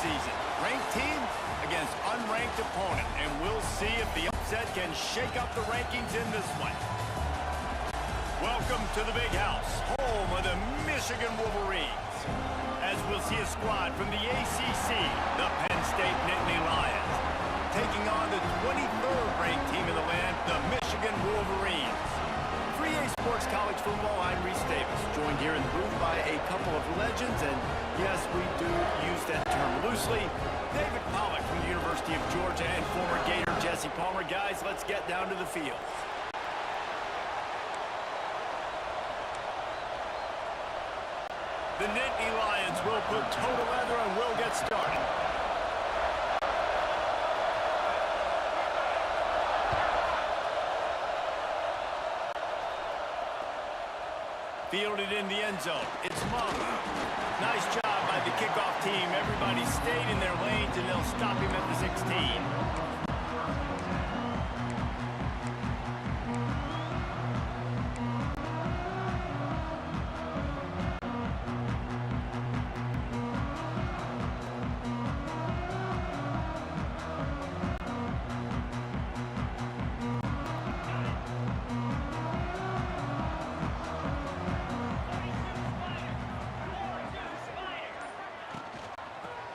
season. Ranked team against unranked opponent, and we'll see if the upset can shake up the rankings in this one. Welcome to the Big House, home of the Michigan Wolverines. As we'll see a squad from the ACC, the Penn State Nittany Lions, taking on the 23rd ranked team in the land, the Michigan Wolverines. 3A Sports College football, I'm Reese Davis, joined here in the booth by a couple of legends, and yes, we do use that term loosely. David Pollock from the University of Georgia and former Gator Jesse Palmer. Guys, let's get down to the field. The Nittany Lions will put total leather and will get started. Fielded in the end zone. It's Mama. Nice job by the kickoff team. Everybody stayed in their lanes, and they'll stop him at the 16.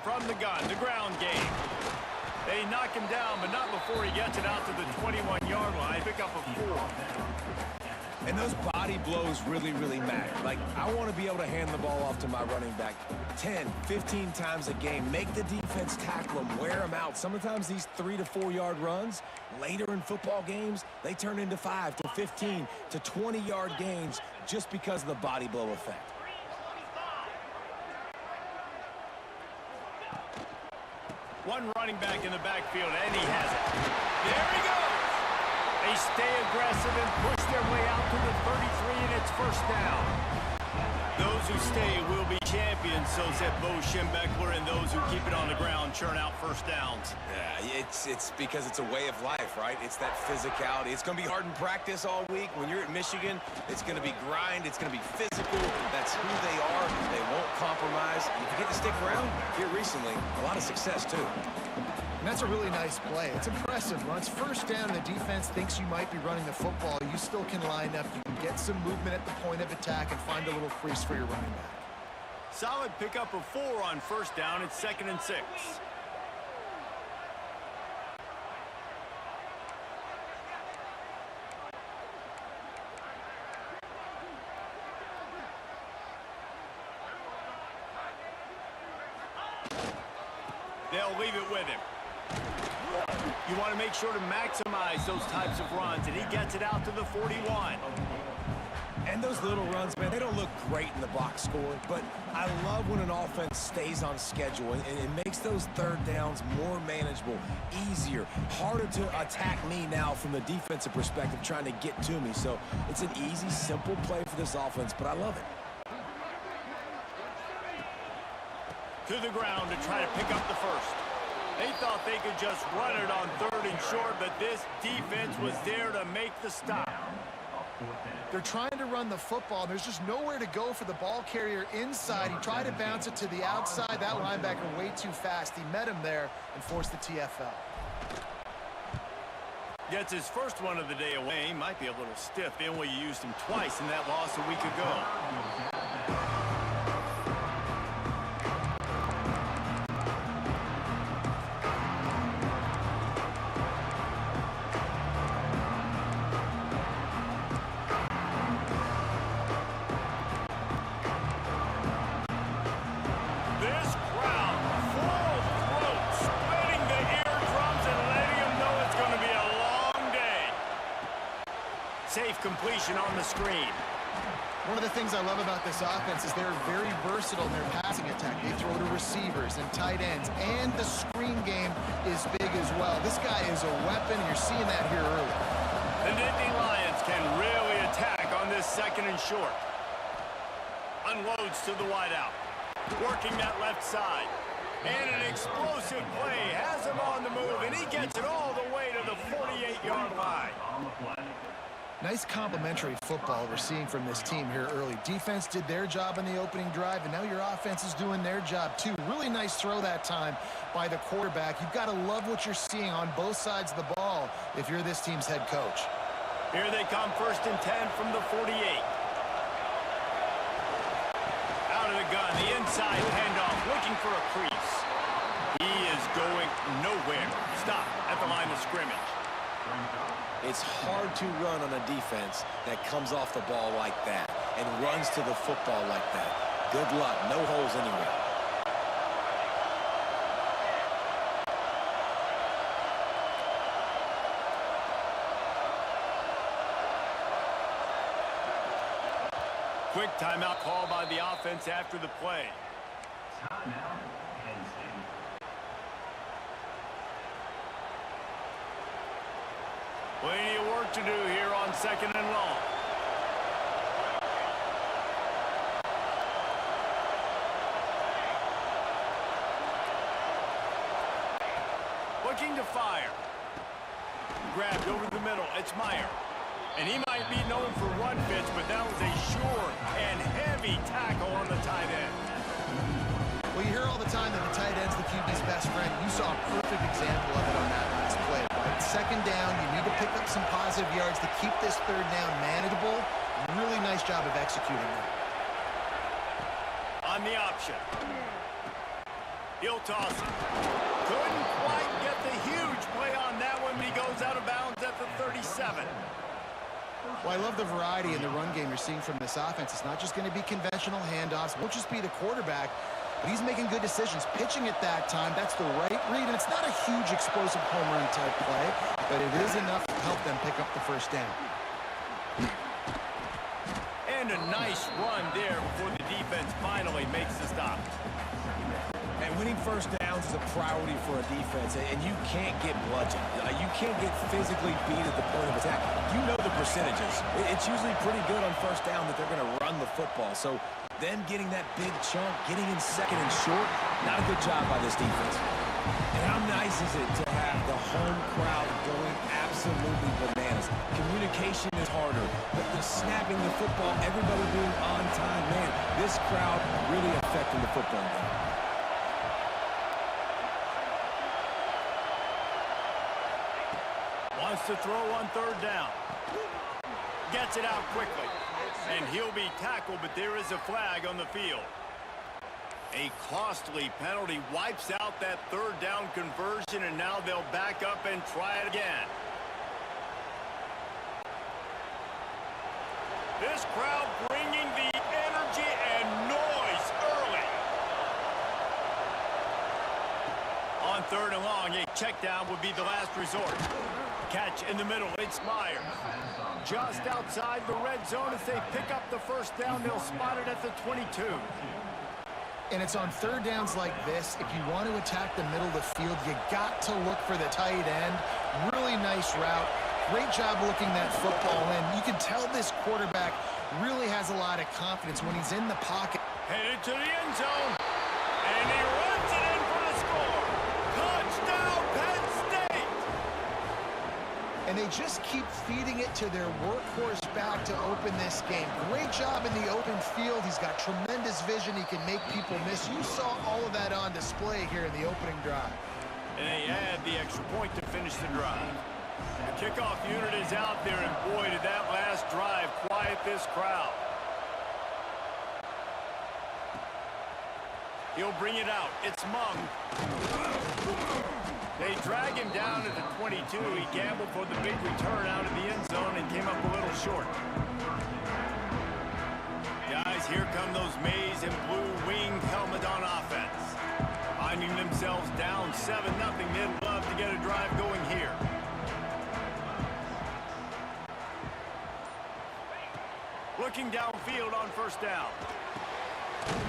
From the gun, the ground game. They knock him down, but not before he gets it out to the 21-yard line. Pick up a 4. And those body blows really, really matter. Like, I want to be able to hand the ball off to my running back 10, 15 times a game. Make the defense tackle him, wear him out. Sometimes these 3 to 4 yard runs, later in football games, they turn into 5 to 15 to 20-yard gains just because of the body blow effect. One running back in the backfield, and he has it. There he goes! They stay aggressive and push their way out to the 33, and it's first down. Those who stay will be champions, so said Bo Schembechler, and those who keep it on the ground churn out first downs. Yeah, it's because it's a way of life, right? It's that physicality. It's going to be hard in practice all week. When you're at Michigan, it's going to be grind. It's going to be physical. That's who they are. They won't compromise. And if you get to stick around here recently, a lot of success, too. And that's a really nice play. It's impressive. Once first down, the defense thinks you might be running the football. You still can line up. You can get some movement at the point of attack and find a little crease for your running back. Solid pickup of 4 on first down. It's 2nd and 6. They'll leave it with him. You want to make sure to maximize those types of runs, and he gets it out to the 41. And those little runs, man, they don't look great in the box score, but I love when an offense stays on schedule, and it makes those third downs more manageable, easier, harder to attack me now from the defensive perspective trying to get to me. So it's an easy, simple play for this offense, but I love it. To the ground to try to pick up the first. They thought they could just run it on 3rd and short, but this defense was there to make the stop. They're trying to run the football. There's just nowhere to go for the ball carrier inside. He tried to bounce it to the outside. That linebacker way too fast. He met him there and forced the TFL. Gets his first one of the day away. Might be a little stiff. They only used him twice in that loss a week ago. Safe completion on the screen. One of the things I love about this offense is they're very versatile in their passing attack. They throw to receivers and tight ends, and the screen game is big as well. This guy is a weapon, and you're seeing that here early. The Nittany Lions can really attack on this 2nd and short. Unloads to the wideout. Working that left side. And an explosive play has him on the move, and he gets it all the way to the 48-yard line. Nice complimentary football we're seeing from this team here early. Defense did their job in the opening drive, and now your offense is doing their job too. Really nice throw that time by the quarterback. You've got to love what you're seeing on both sides of the ball if you're this team's head coach. Here they come, 1st and 10 from the 48. Out of the gun, the inside handoff, looking for a crease. He is going nowhere. Stop at the line of scrimmage. It's hard to run on a defense that comes off the ball like that and runs to the football like that. Good luck. No holes anywhere. Quick timeout call by the offense after the play. Timeout, Penn State. Plenty of work to do here on 2nd and long. Looking to fire. Grabbed over the middle. It's Meyer. And he might be known for run fits, but that was a sure and heavy tackle on the tight end. Well, you hear all the time that the tight end's the QB's best friend. You saw a perfect example of it on that last play. Right? 2nd down, you need to pick up some positive yards to keep this 3rd down manageable. Really nice job of executing that. On the option. He'll toss it. Couldn't quite get the huge play on that one, but he goes out of bounds at the 37. Well, I love the variety in the run game you're seeing from this offense. It's not just going to be conventional handoffs. It won't just be the quarterback, but he's making good decisions. Pitching at that time, that's the right read, and it's not a huge explosive home run type play, but it is enough to help them pick up the 1st down. And a nice run there before the defense finally makes the stop. And winning 1st downs is a priority for a defense, and you can't get bludgeoned. You can't get physically beat at the point of attack. You know the percentages. It's usually pretty good on 1st down that they're going to run the football. So them getting that big chunk, getting in 2nd and short, not a good job by this defense. And how nice is it to have the home crowd going absolutely bananas? Communication is harder, but the snapping the football, everybody being on time, man, this crowd really affecting the football game. Wants to throw on 3rd down. Gets it out quickly. And he'll be tackled, but there is a flag on the field. A costly penalty wipes out that 3rd down conversion, and now they'll back up and try it again. This crowd bringing the energy and noise early. On 3rd and long, a check down would be the last resort. Catch in the middle, it's Myers. Just outside the red zone. As they pick up the 1st down, they'll spot it at the 22. And it's on 3rd downs like this. If you want to attack the middle of the field, you got to look for the tight end. Really nice route. Great job looking that football in. You can tell this quarterback really has a lot of confidence when he's in the pocket. Headed to the end zone. And he runs it in for the score. Touchdown, Penn State! And they just keep feeding it to their workhorse back to open this game. Great job in the open field. He's got tremendous vision. He can make people miss. You saw all of that on display here in the opening drive. And they add the extra point to finish the drive. The kickoff unit is out there, and boy, did that last drive quiet this crowd. He'll bring it out. It's Mung. They drag him down at the 22. He gambled for the big return out of the end zone and came up a little short. Guys, here come those maize and blue winged helmet on offense. Finding themselves down 7-0. They'd love to get a drive going here. Looking downfield on 1st down.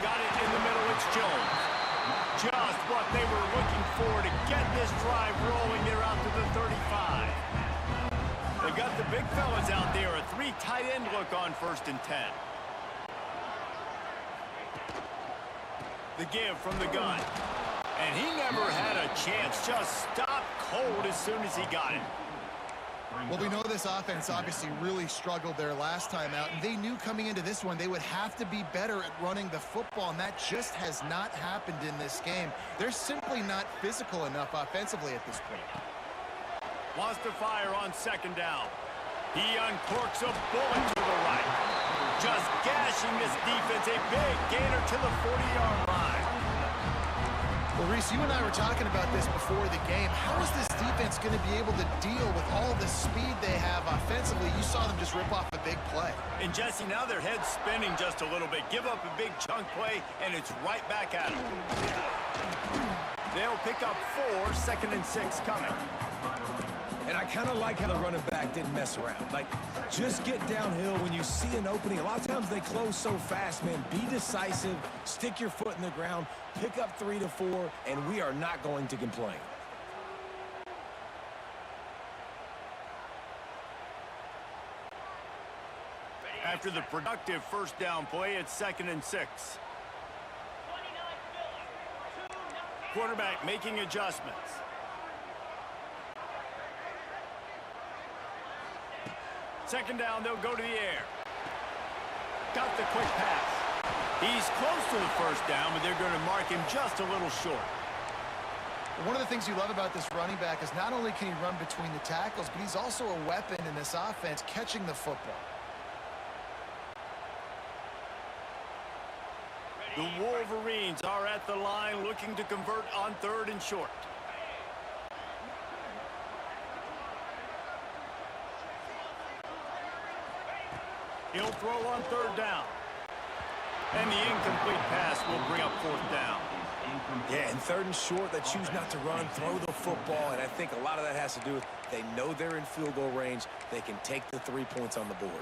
Got it in the middle, it's Jones. Just what they were looking for to get this drive rolling. They're out to the 35. They've got the big fellas out there. A 3 tight end look on 1st and 10. The give from the gun. And he never had a chance. Just stopped cold as soon as he got it. Well, we know this offense obviously really struggled their last time out, and they knew coming into this one they would have to be better at running the football, and that just has not happened in this game. They're simply not physical enough offensively at this point. Wants to fire on second down. He uncorks a bullet to the right. Just gashing this defense, a big gainer to the 40-yard line. Well, Reese, you and I were talking about this before the game. How is this defense going to be able to deal with all the speed they have offensively? You saw them just rip off a big play. And Jesse, now their head's spinning just a little bit. Give up a big chunk play, and it's right back at them. They'll pick up 4, 2nd and 6 coming. And I kind of like how the running back didn't mess around. Like, just get downhill when you see an opening. A lot of times they close so fast, man. Be decisive, stick your foot in the ground, pick up 3 to 4, and we are not going to complain. After the productive first down play, it's 2nd and 6. Quarterback making adjustments. Second down, they'll go to the air. Got the quick pass. He's close to the first down, but they're going to mark him just a little short. One of the things you love about this running back is not only can he run between the tackles, but he's also a weapon in this offense, catching the football. The Wolverines are at the line looking to convert on 3rd and short. He'll throw on 3rd down. And the incomplete pass will bring up 4th down. Yeah, and 3rd and short, they choose not to run, throw the football, and I think a lot of that has to do with they know they're in field goal range. They can take the 3 points on the board.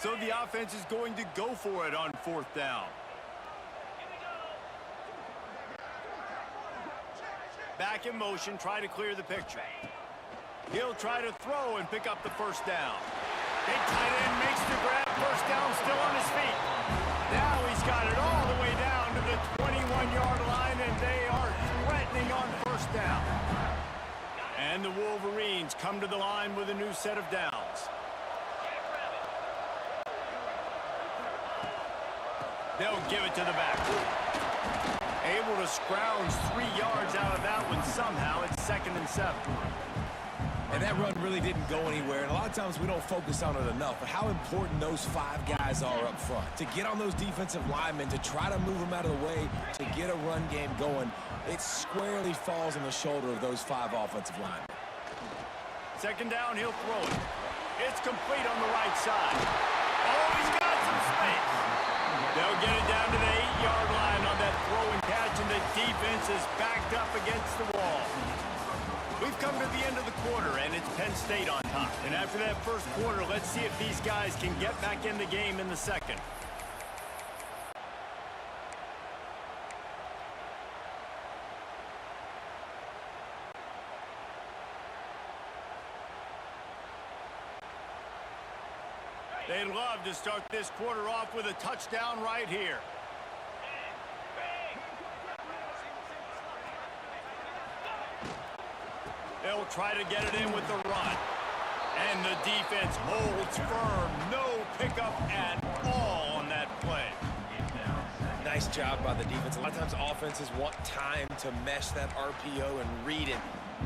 So the offense is going to go for it on 4th down. Back in motion, try to clear the picture. He'll try to throw and pick up the first down. Big tight end makes the grab, first down, still on his feet. Now he's got it all the way down to the 21-yard line, and they are threatening on first down. And the Wolverines come to the line with a new set of downs. They'll give it to the back. Able to scrounge 3 yards out of that one somehow. It's 2nd and 7. And that run really didn't go anywhere. And a lot of times we don't focus on it enough. But how important those 5 guys are up front. To get on those defensive linemen, to try to move them out of the way, to get a run game going, it squarely falls on the shoulder of those 5 offensive linemen. Second down, he'll throw it. It's complete on the right side. Oh, he's got some space. They'll get it down to the 8-yard line on that throw and catch, and the defense is backed up against the wall. We've come to the end of the quarter, and it's Penn State on top. And after that first quarter, let's see if these guys can get back in the game in the second. They'd love to start this quarter off with a touchdown right here. They'll try to get it in with the run. And the defense holds firm. No pickup at all on that play. Nice job by the defense. A lot of times offenses want time to mesh that RPO and read it.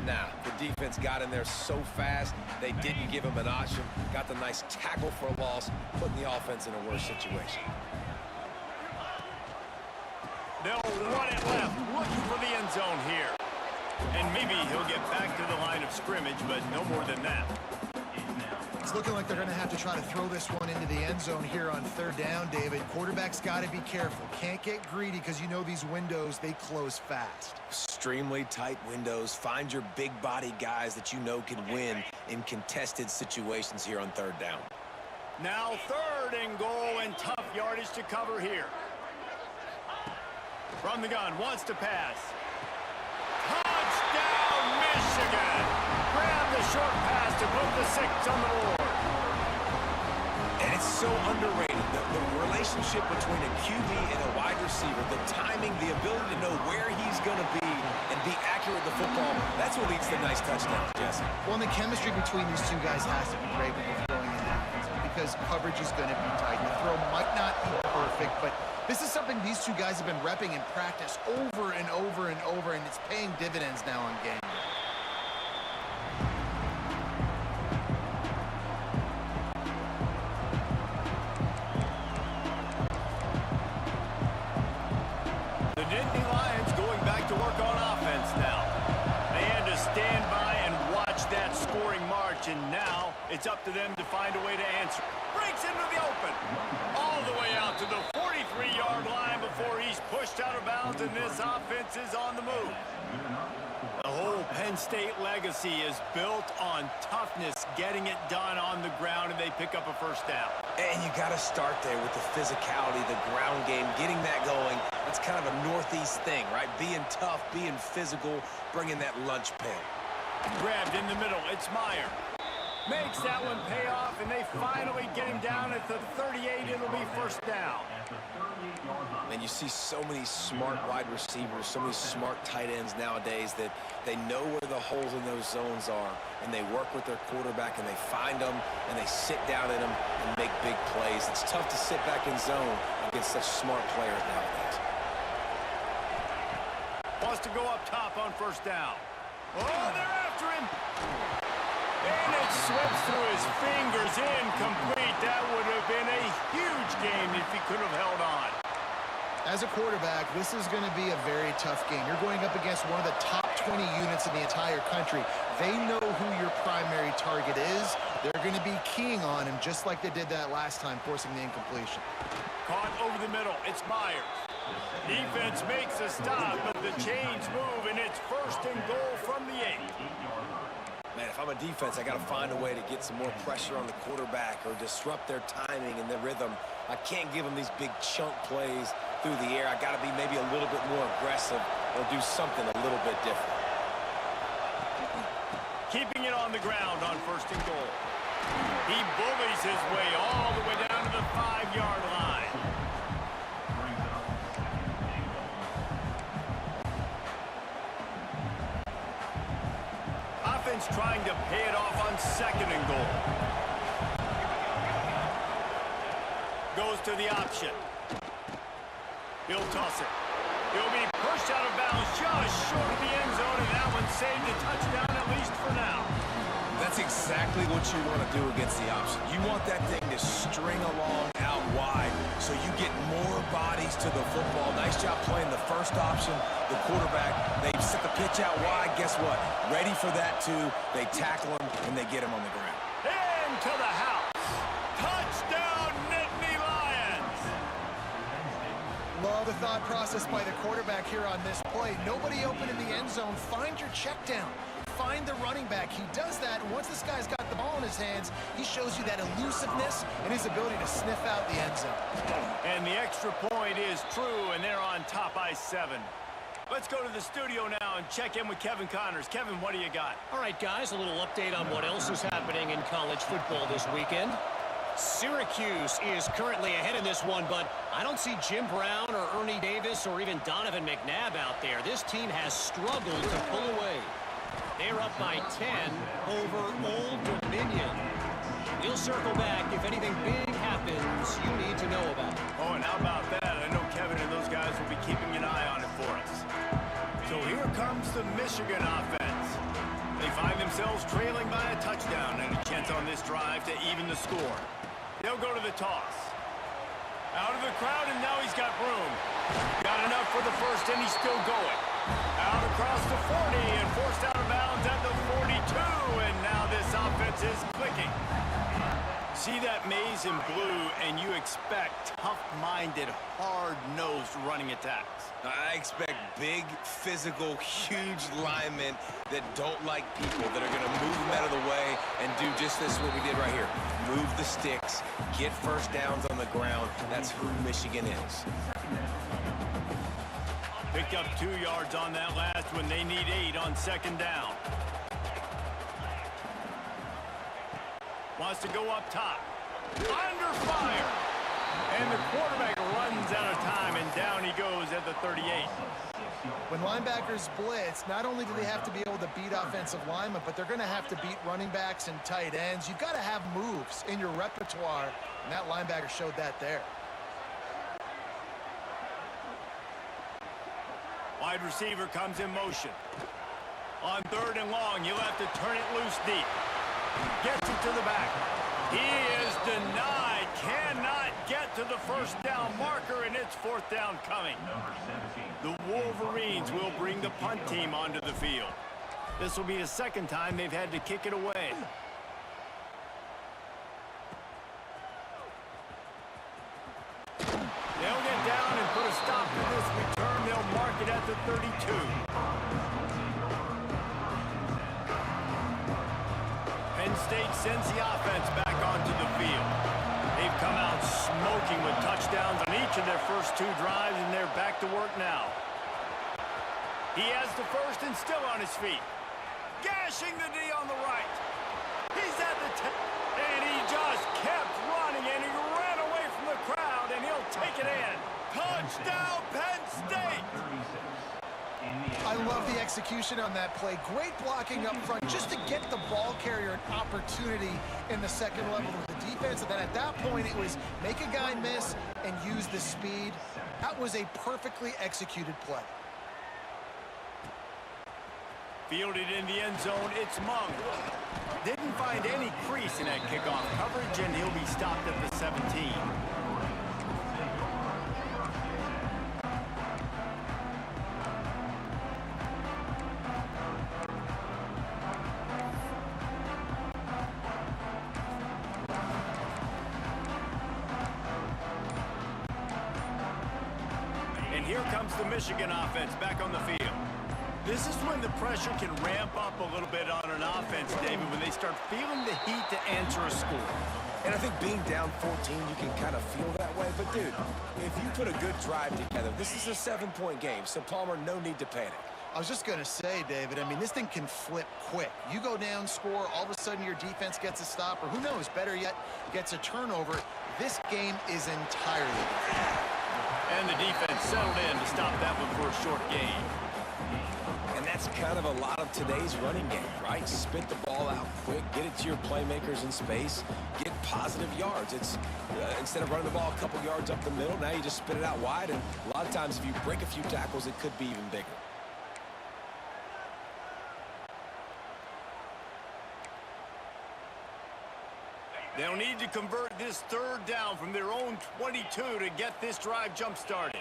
Nah, the defense got in there so fast, they didn't give him an option. Got the nice tackle for a loss, putting the offense in a worse situation. They'll run it left, looking for the end zone here. And maybe he'll get back to the line of scrimmage, but no more than that. It's looking like they're going to have to try to throw this one into the end zone here on 3rd down, David. Quarterback's got to be careful. Can't get greedy because you know these windows, they close fast. Extremely tight windows. Find your big body guys that you know can win in contested situations here on 3rd down. Now 3rd and goal, and tough yardage to cover here. From the gun, wants to pass. Touchdown, Michigan! put the 6 on the board. And it's so underrated, the relationship between a QB and a wide receiver, the timing, the ability to know where he's going to be and be accurate with the football, that's what leads to nice touchdowns, Jesse. Well, and the chemistry between these two guys has to be great when you're throwing in offense because coverage is going to be tight. The throw might not be perfect, but this is something these two guys have been repping in practice over and over and over, and it's paying dividends now on game. The Nittany Lions going back to work on offense now. They had to stand by and watch that scoring march, and now it's up to them to find a way to answer. Breaks into the open. All the way out to the 43-yard line before he's pushed out of bounds, and this offense is on the move. The whole Penn State legacy is built on toughness, getting it done on the ground, and they pick up a first down. And you got to start there with the physicality, the ground game, getting that going. It's kind of a Northeast thing, right? Being tough, being physical, bringing that lunch pail. Grabbed in the middle. It's Meyer. Makes that one pay off, and they finally get him down at the 38. It'll be first down. And you see so many smart wide receivers, so many smart tight ends nowadays that they know where the holes in those zones are, and they work with their quarterback, and they find them, and they sit down in them and make big plays. It's tough to sit back in zone against such smart players nowadays. Wants to go up top on first down. Oh, they're after him. And it slips through his fingers, incomplete. That would have been a huge game if he could have held on. As a quarterback, this is going to be a very tough game. You're going up against one of the top 20 units in the entire country. They know who your primary target is. They're going to be keying on him just like they did that last time, forcing the incompletion. Caught over the middle. It's Myers. Defense makes a stop, but the chains move, and it's first and goal from the 8. Man, if I'm a defense, I got to find a way to get some more pressure on the quarterback or disrupt their timing and their rhythm. I can't give them these big chunk plays through the air. I got to be maybe a little bit more aggressive or do something a little bit different. Keeping it on the ground on first and goal. He bullies his way all the way down to the 5-yard line. Offense trying to pay it off on second and goal. Goes to the option. He'll toss it. He'll be pushed out of bounds just short of the end zone, and that one saved a touchdown at least for now. That's exactly what you want to do against the option. You want that thing to string along out wide so you get more bodies to the football. Nice job playing the first option, the quarterback. They set the pitch out wide. Guess what? Ready for that, too. They tackle him, and they get him on the ground. Into the house. Touchdown, Nittany Lions. Love the thought process by the quarterback here on this play. Nobody open in the end zone. Find your check down. Find the running back. He does that, and once this guy's got the ball in his hands, he shows you that elusiveness and his ability to sniff out the end zone. And the extra point is true, and they're on top by 7. Let's go to the studio now and check in with Kevin Connors. Kevin, what do you got? All right, guys, a little update on what else is happening in college football this weekend. Syracuse is currently ahead in this one, but I don't see Jim Brown or Ernie Davis or even Donovan McNabb out there. This team has struggled to pull away. They're up by 10 over Old Dominion. We'll circle back if anything big happens you need to know about. Oh, and how about that? I know Kevin and those guys will be keeping an eye on it for us. So here comes the Michigan offense. They find themselves trailing by a touchdown and a chance on this drive to even the score. They'll go to the toss. Out of the crowd, and now he's got room. Got enough for the first, and he's still going. Out across the 40 and forced out of bounds at the 42, and now this offense is clicking. See that maze in blue, and you expect tough-minded, hard-nosed running attacks. I expect big, physical, huge linemen that don't like people, that are going to move them out of the way and do just this, what we did right here. Move the sticks, get first downs on the ground. That's who Michigan is. Picked up 2 yards on that last one. They need 8 on second down. Wants to go up top. Under fire. And the quarterback runs out of time, and down he goes at the 38. When linebackers blitz, not only do they have to be able to beat offensive linemen, but they're going to have to beat running backs and tight ends. You've got to have moves in your repertoire, and that linebacker showed that there. Wide receiver comes in motion. On 3rd and long, you'll have to turn it loose deep. Gets it to the back. He is denied. Cannot get to the first down marker, and it's 4th down coming. The Wolverines will bring the punt team onto the field. This will be the 2nd time they've had to kick it away. They'll get down and put a stop to this return. They'll mark it at the 32. Penn State sends the offense back onto the field. They've come out smoking with touchdowns on each of their first 2 drives, and they're back to work now. He has the first and still on his feet. Gashing the D on the right. He's at the 10, and he just kept running, and he ran away from the crowd, and he'll take it in. Touchdown, Penn State! I love the execution on that play. Great blocking up front just to get the ball carrier an opportunity in the 2nd level of the defense. And then at that point, it was make a guy miss and use the speed. That was a perfectly executed play. Fielded in the end zone, it's Monk. Didn't find any crease in that kickoff coverage, and he'll be stopped at the 17. And here comes the Michigan offense back on the field. This is when the pressure can ramp up a little bit on an offense, David, when they start feeling the heat to answer a score. And I think being down 14, you can kind of feel that way. But, dude, if you put a good drive together, this is a 7-point game. So, Palmer, no need to panic. I was just going to say, David, I mean, this thing can flip quick. You go down, score, all of a sudden your defense gets a stop, or who knows, better yet, gets a turnover. This game is entirely different. And the defense settled in to stop that one for a short gain. And that's kind of a lot of today's running game, right? Spit the ball out quick, get it to your playmakers in space, get positive yards. It's instead of running the ball a couple yards up the middle, now you just spit it out wide, and a lot of times if you break a few tackles, it could be even bigger. They'll need to convert this 3rd down from their own 22 to get this drive jump-started.